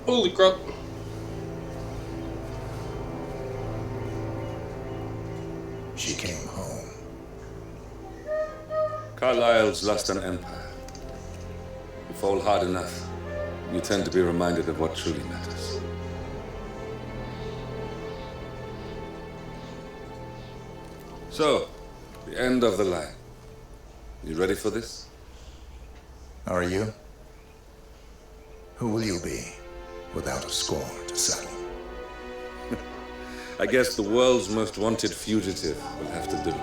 Holy crap. She came home. Carlyle's lost an empire. You fall hard enough, you tend to be reminded of what truly matters. So, the end of the line. You ready for this? Are you? Who will you be without a score to settle? I guess the world's most wanted fugitive will have to do.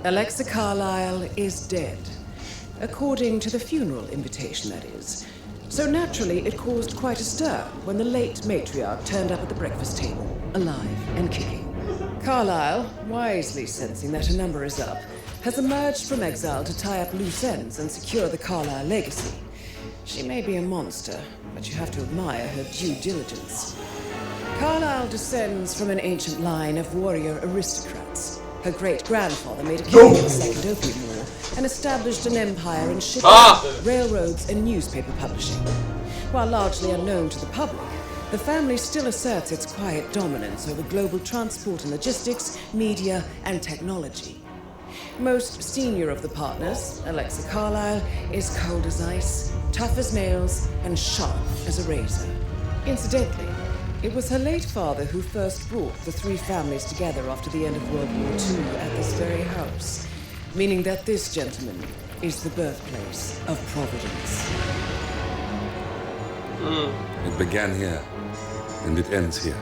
Alexa Carlyle is dead. According to the funeral invitation, that is. So naturally, it caused quite a stir when the late matriarch turned up at the breakfast table, alive and kicking. Carlyle, wisely sensing that her number is up, has emerged from exile to tie up loose ends and secure the Carlyle legacy. She may be a monster, but you have to admire her due diligence. Carlyle descends from an ancient line of warrior aristocrats. Her great-grandfather made a killing in the Second Opium War and established an empire in shipping, railroads, and newspaper publishing. While largely unknown to the public, the family still asserts its quiet dominance over global transport and logistics, media, and technology. Most senior of the partners, Alexa Carlyle, is cold as ice, tough as nails, and sharp as a razor. Incidentally, it was her late father who first brought the three families together after the end of World War II at this very house, meaning that this gentleman is the birthplace of Providence. It began here, and it ends here.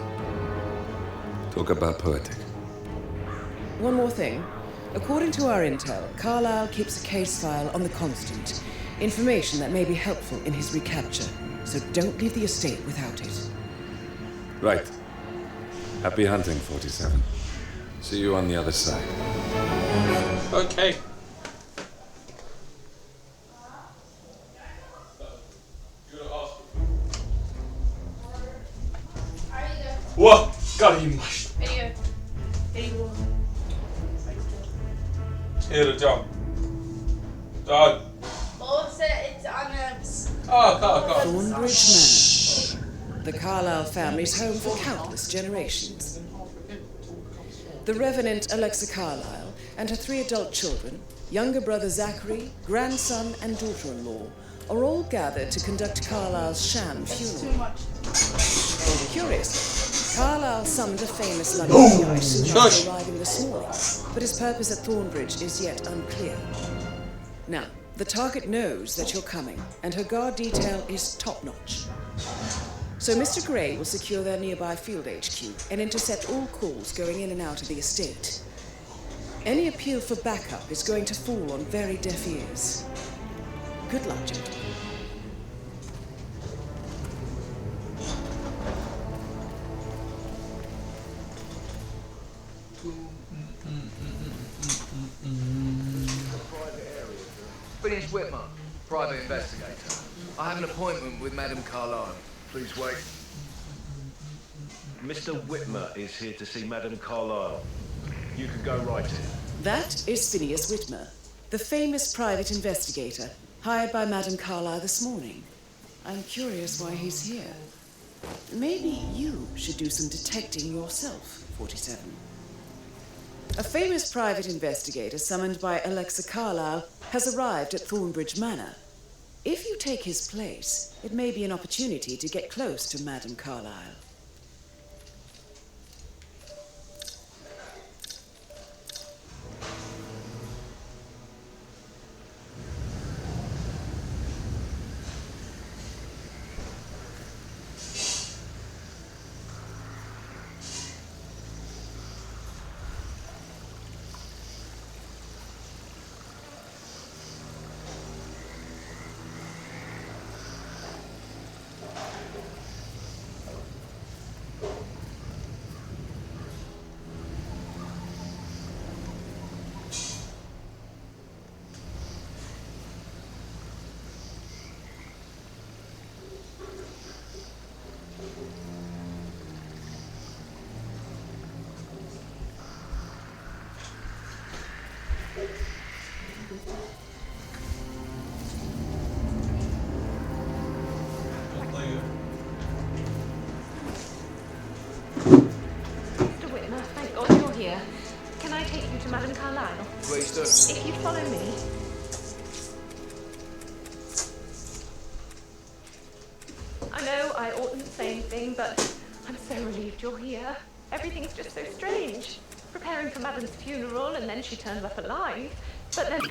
Talk about poetic. One more thing. According to our intel, Carlyle keeps a case file on the Constant. Information that may be helpful in his recapture, so don't leave the estate without it. Right. Happy hunting, 47. See you on the other side. Okay. What? God, you must. Here the job. Done. Also, it's on a... Oh. Thornbridge Manor. The Carlyle family's home for countless generations. The Revenant Alexa Carlyle and her 3 adult children, younger brother Zachary, grandson, and daughter-in-law, are all gathered to conduct Carlyle's sham funeral. Curiously, Carlyle summoned a famous London guy soon after arriving this morning, but his purpose at Thornbridge is yet unclear. Now, the target knows that you're coming, and her guard detail is top-notch. So Mr. Gray will secure their nearby field HQ and intercept all calls going in and out of the estate. Any appeal for backup is going to fall on very deaf ears. Good luck, gentlemen. Phineas Whitmer, private investigator. I have an appointment with Madame Carlyle. Please wait. Mr. Whitmer is here to see Madame Carlyle. You can go right in. That is Phineas Whitmer, the famous private investigator hired by Madame Carlyle this morning. I'm curious why he's here. Maybe you should do some detecting yourself, 47. A famous private investigator summoned by Alexa Carlyle has arrived at Thornbridge Manor. If you take his place, it may be an opportunity to get close to Madame Carlyle. Please do. If you follow me. I know I oughtn't say anything, but I'm so relieved you're here. Everything's just so strange. Preparing for Madame's funeral, and then she turns up alive. But then...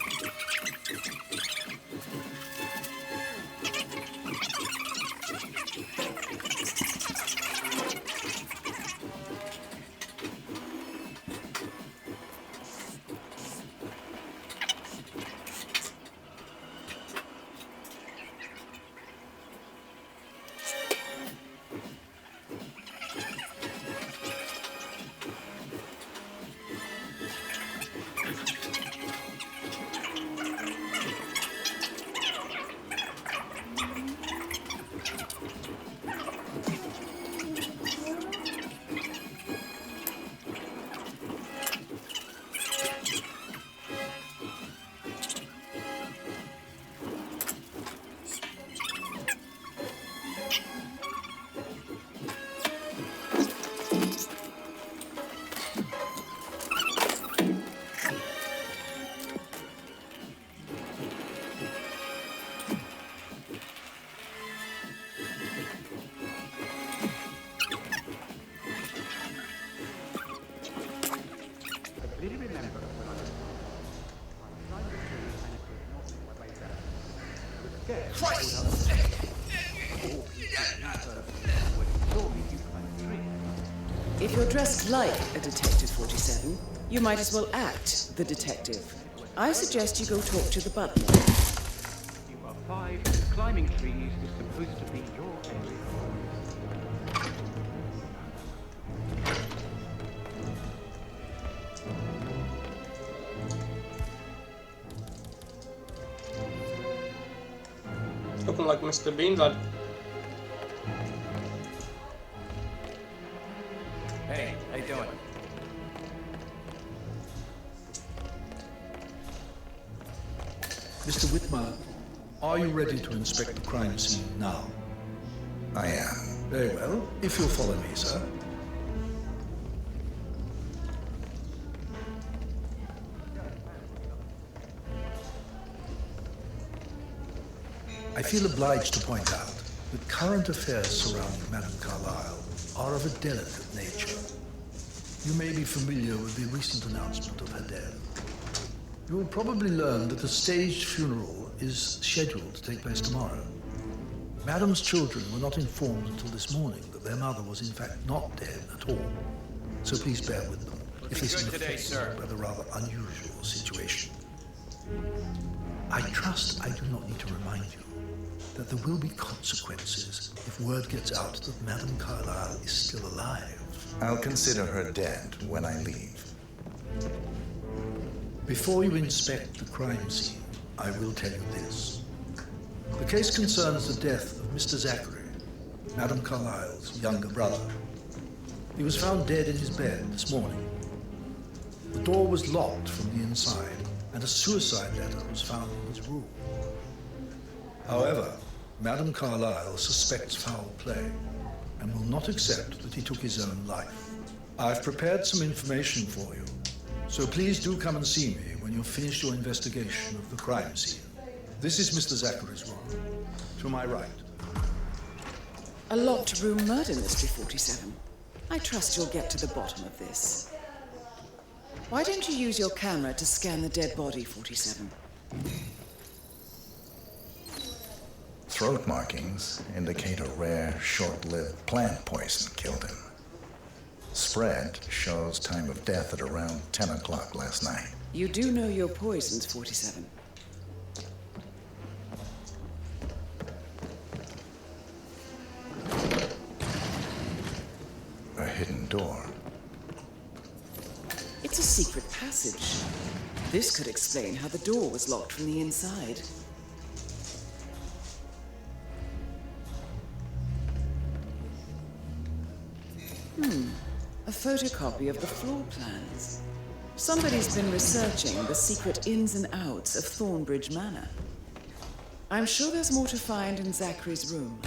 If you're dressed like a Detective 47, you might as well act the detective. I suggest you go talk to the butler. You are 5. Climbing trees is supposed to be your area. Looking like Mr. Bean, lad. Hey, how you doing? Mr. Whitmer, are you ready to inspect the crime scene now? I am. Very well. If you'll follow me, sir. I feel obliged to point out that current affairs surrounding Madame Carlyle are of a delicate nature. You may be familiar with the recent announcement of her death. You will probably learn that the staged funeral is scheduled to take place tomorrow. Madame's children were not informed until this morning that their mother was in fact not dead at all. So please bear with them if they seem affected by the rather unusual situation. I trust I do not need to remind you that there will be consequences if word gets out that Madame Carlyle is still alive. I'll consider her dead when I leave. Before you inspect the crime scene, I will tell you this. The case concerns the death of Mr. Zachary, Madame Carlyle's younger brother. He was found dead in his bed this morning. The door was locked from the inside, and a suicide letter was found in his room. However, Madame Carlyle suspects foul play and will not accept that he took his own life. I've prepared some information for you, so please do come and see me when you've finished your investigation of the crime scene. This is Mr. Zachary's room, to my right. A locked room murder mystery, 47. I trust you'll get to the bottom of this. Why don't you use your camera to scan the dead body, 47? Throat markings indicate a rare, short-lived plant poison killed him. Spread shows time of death at around 10 o'clock last night. You do know your poisons, 47. A hidden door. It's a secret passage. This could explain how the door was locked from the inside. A photocopy of the floor plans. Somebody's been researching the secret ins and outs of Thornbridge Manor. I'm sure there's more to find in Zachary's room.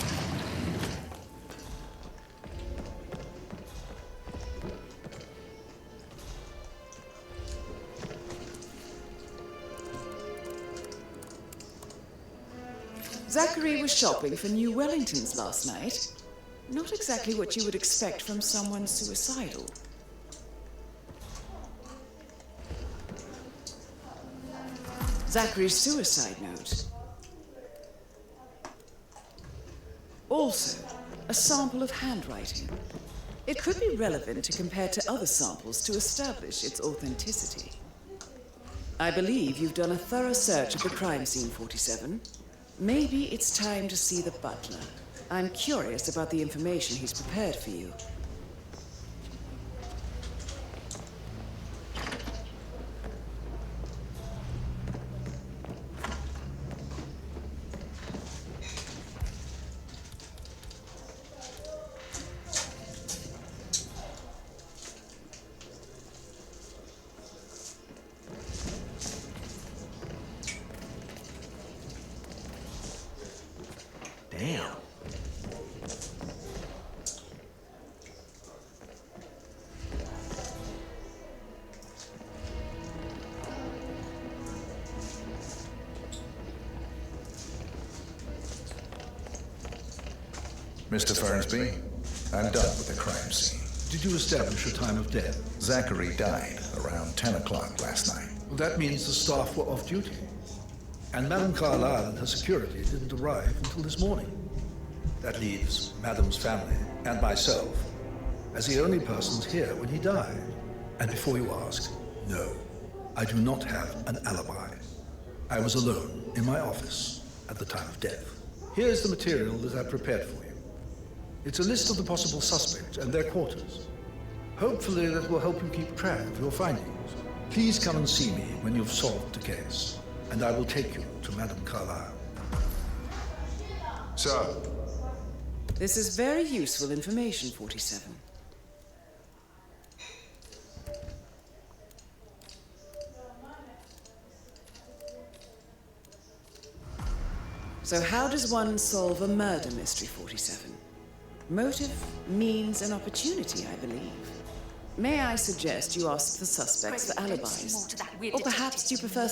Zachary was shopping for new Wellingtons last night. Not exactly what you would expect from someone suicidal. Zachary's suicide note. Also, a sample of handwriting. It could be relevant to compare to other samples to establish its authenticity. I believe you've done a thorough search of the crime scene, 47. Maybe it's time to see the butler. I'm curious about the information he's prepared for you. Damn. Mr. Fernsby, I'm done with the crime scene. Did you establish a time of death? Zachary died around 10 o'clock last night. Well, that means the staff were off duty. And Madame Carlyle and her security didn't arrive until this morning. That leaves Madame's family and myself as the only persons here when he died. And before you ask, no, I do not have an alibi. I was alone in my office at the time of death. Here's the material that I prepared for you. It's a list of the possible suspects and their quarters. Hopefully that will help you keep track of your findings. Please come and see me when you've solved the case, and I will take you to Madame Carlyle. So, This is very useful information, 47. So how does one solve a murder mystery, 47? Motive, means, and opportunity, I believe. May I suggest you ask the suspects for alibis? Or perhaps you prefer...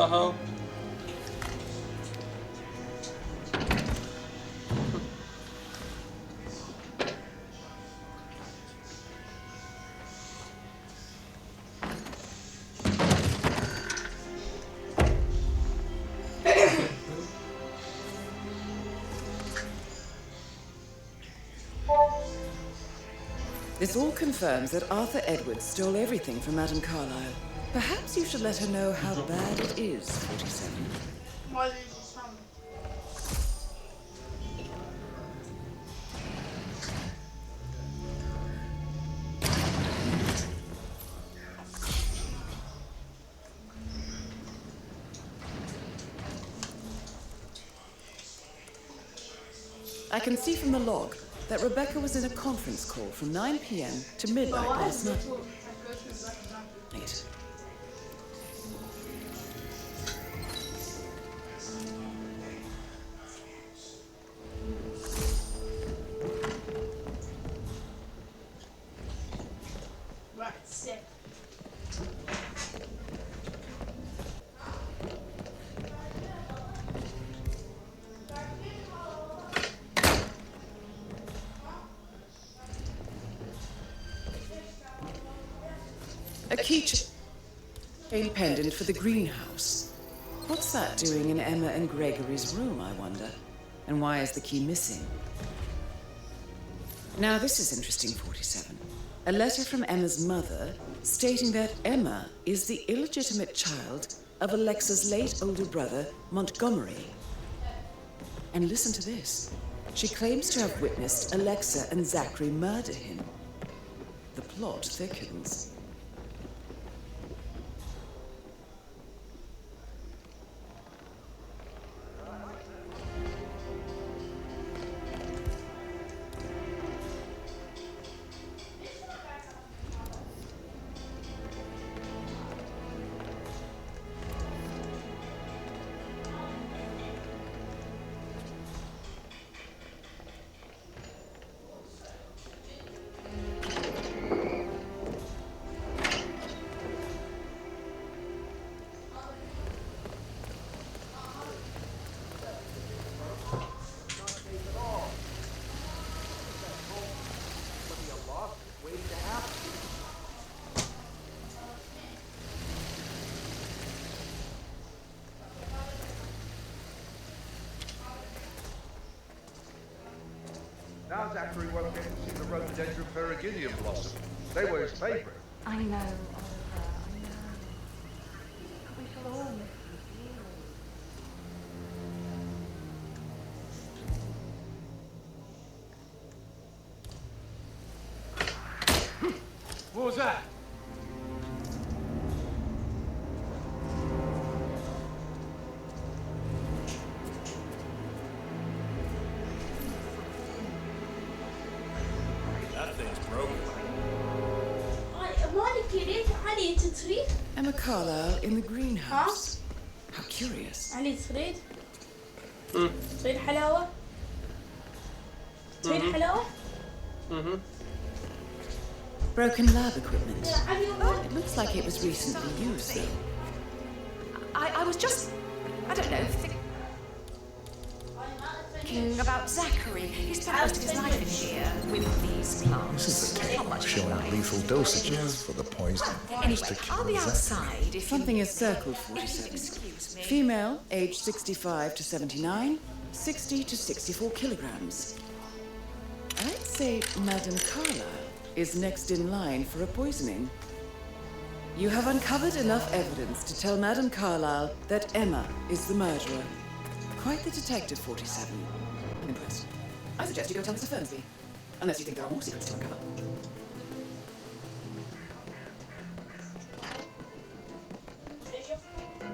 hell? This all confirms that Arthur Edwards stole everything from Madame Carlyle. Perhaps you should let her know how bad it is, 47. Why did you sound? I can see from the log that Rebecca was in a conference call from 9 p.m. to midnight last night. Wait. Right, sick. A keychain pendant for the greenhouse. What's that doing in Emma and Gregory's room, I wonder? And why is the key missing? Now, this is interesting, 47. A letter from Emma's mother stating that Emma is the illegitimate child of Alexa's late older brother, Montgomery. And listen to this. She claims to have witnessed Alexa and Zachary murder him. The plot thickens. Now Zachary won't get to see the rhododendron periginium blossom. They were his favourite. I know, Oliver, I know. But we shall all miss you dearly. What was that? Emma Carlyle in the greenhouse. How curious. علي تريد؟ تريد حلاوة؟ تريد حلاوة؟ Broken lab equipment. It looks like it was recently used, though. I was just, I don't know, thinking about Zachary. He spent most of his life in here with these plants. This is the tape showing lethal dosages for the poison. Anyway, I'll be outside if Something is circled, 47. Excuse me. Female, age 65 to 79, 60 to 64 kilograms. I'd say Madame Carlyle is next in line for a poisoning. You have uncovered enough evidence to tell Madame Carlyle that Emma is the murderer. Quite the detective, 47. I'm impressed. I suggest you go tell Mr. Fernsby. Unless you think there are more secrets to uncover.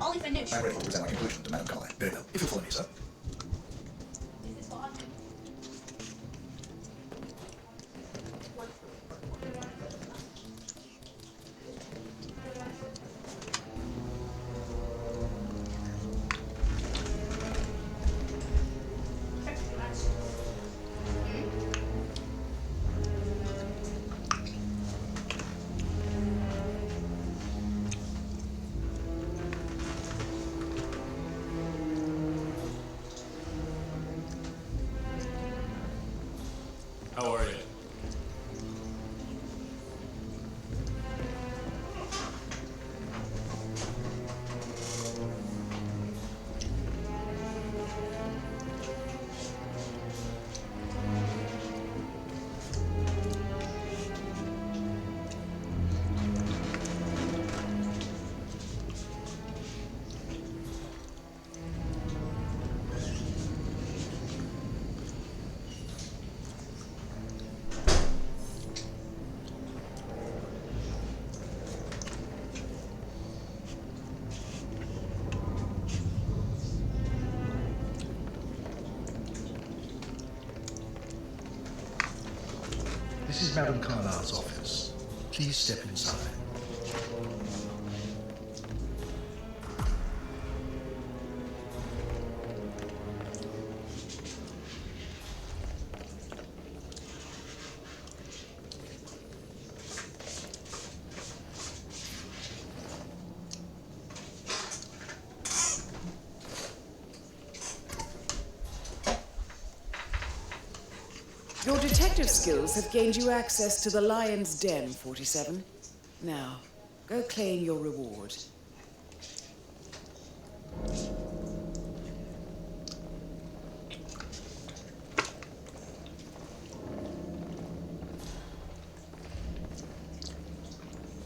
Only finish. I'm ready to present my conclusion to Madame Carlyle. Very well. If you'll follow me, sir. This is what I'm doing. is Madame Carlyle's office. Please step inside. Your detective skills have gained you access to the Lion's Den, 47. Now, go claim your reward.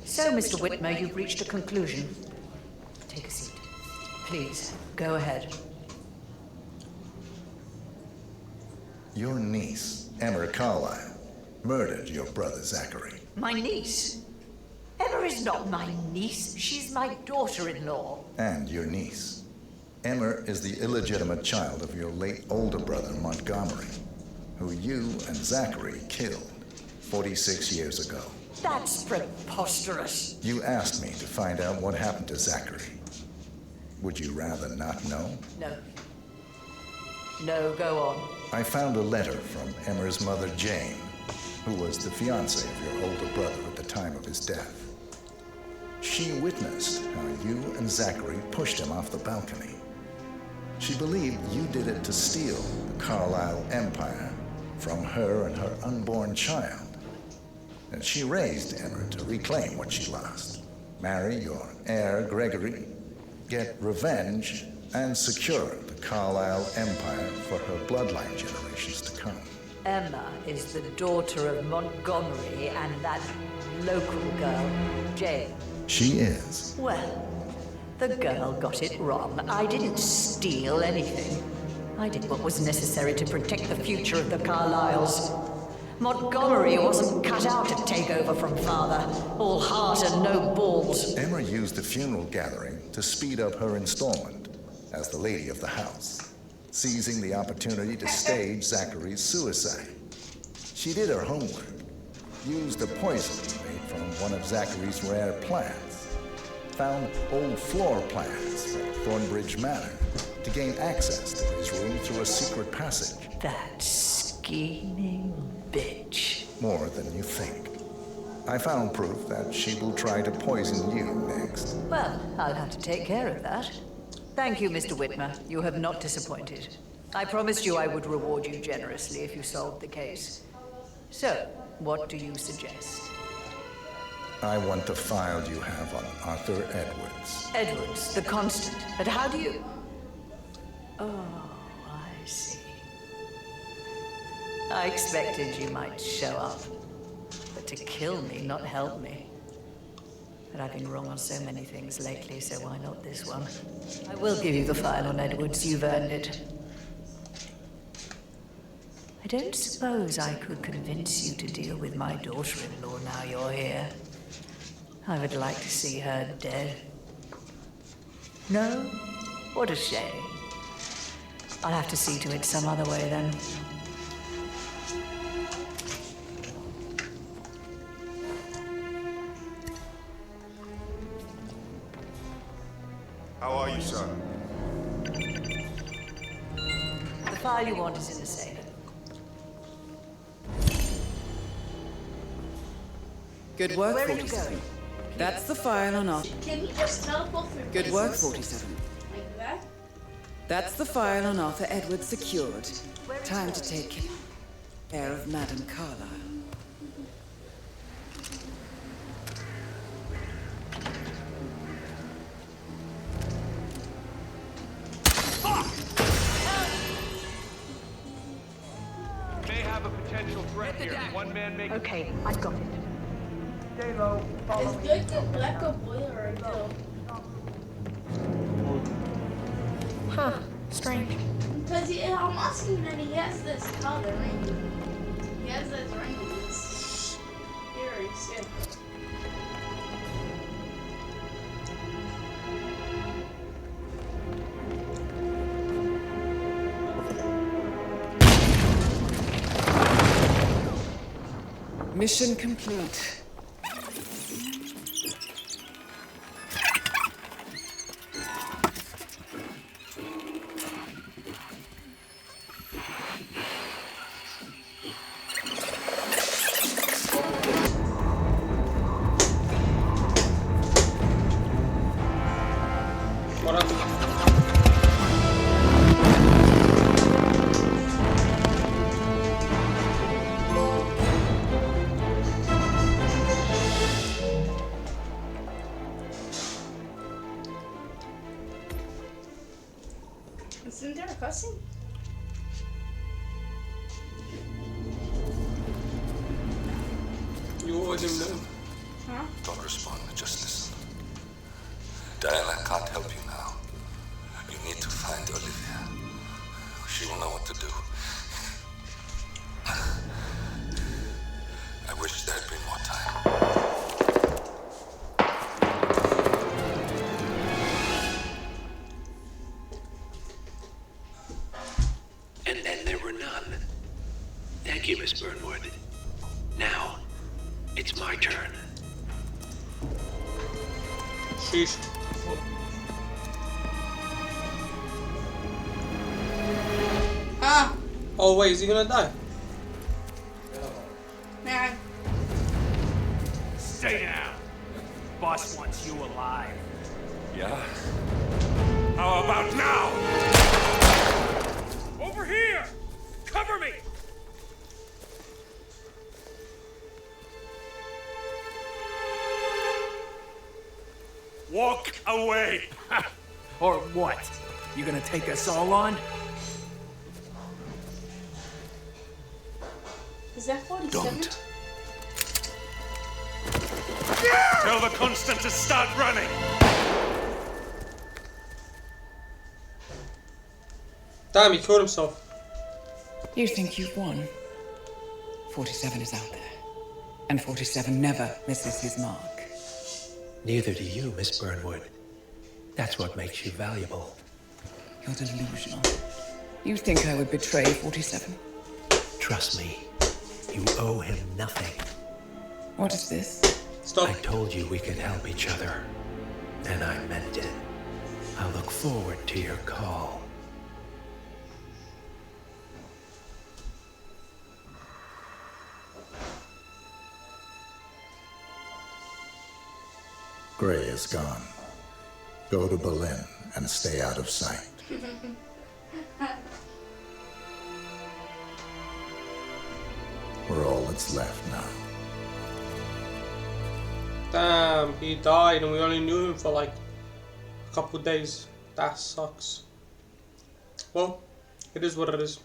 So, Mr. Whitmer, you've reached a conclusion. Take a seat. Please, go ahead. Your niece, Emma Carlyle, murdered your brother Zachary. My niece? Emma is not my niece. She's my daughter-in-law. And your niece. Emma is the illegitimate child of your late older brother, Montgomery, who you and Zachary killed 46 years ago. That's preposterous. You asked me to find out what happened to Zachary. Would you rather not know? No. No, go on. I found a letter from Emma's mother, Jane, who was the fiancée of your older brother at the time of his death. She witnessed how you and Zachary pushed him off the balcony. She believed you did it to steal the Carlyle empire from her and her unborn child. And she raised Emma to reclaim what she lost. Marry your heir, Gregory, get revenge, and secure the Carlyle empire for her bloodline generations to come. Emma is the daughter of Montgomery and that local girl, Jane. She is. Well, the girl got it wrong. I didn't steal anything. I did what was necessary to protect the future of the Carlyles. Montgomery wasn't cut out to take over from father. All heart and no balls. Emma used the funeral gathering to speed up her installment as the lady of the house, seizing the opportunity to stage Zachary's suicide. She did her homework, used a poison made from one of Zachary's rare plants, found old floor plans from Thornbridge Manor to gain access to his room through a secret passage. That scheming bitch. More than you think. I found proof that she will try to poison you next. Well, I'll have to take care of that. Thank you, Mr. Whitmer. You have not disappointed. I promised you I would reward you generously if you solved the case. So, what do you suggest? I want the file you have on Arthur Edwards. Edwards, the constant. But how do you... Oh, I see. I expected you might show up. But to kill me, not help me. But I've been wrong on so many things lately, so why not this one? I will give you the file on Edwards. You've earned it. I don't suppose I could convince you to deal with my daughter-in-law now you're here. I would like to see her dead. No? What a shame. I'll have to see to it some other way then. How are you, son? The file you want is in the safe. Good work, Where are you 47. going? That's the file on Arthur. Can you just teleport through Good work, places? 47. Like that? That's the file on Arthur Edwards secured. Time to take care of Madame Carlyle. May have a potential threat here. One man making... Okay, I've got it. It's good to black a boiler right now. Huh. Strange. Because I'm asking that he has this color ring. He has this ring. It's very sick. Mission complete. What up? Isn't there a cussing? You owed him then. Huh? Don't respond, just listen. Diana can't help you now. You need to find Olivia. She will know what to do. I wish there had been more time. And then there were none. Thank you, Miss Burnwood. Now, it's my turn. Sheesh. Ah! Oh wait, is he gonna die? Man. Stay down. Boss wants you alive. Yeah? How about now? Over here! Cover me! Walk away! Or what? You gonna take us all on? Is that 47? Don't. Tell the Constant to start running! Damn, he killed himself. You think you've won? 47 is out there. And 47 never misses his mark. Neither do you, Miss Burnwood. That's what makes you valuable. You're delusional. You think I would betray 47? Trust me, you owe him nothing. What is this? Stop. I told you we could help each other, and I meant it. I look forward to your call. Gray is gone. Go to Berlin and stay out of sight. We're all that's left now. Damn, he died and we only knew him for like a couple days. That sucks. Well, it is what it is.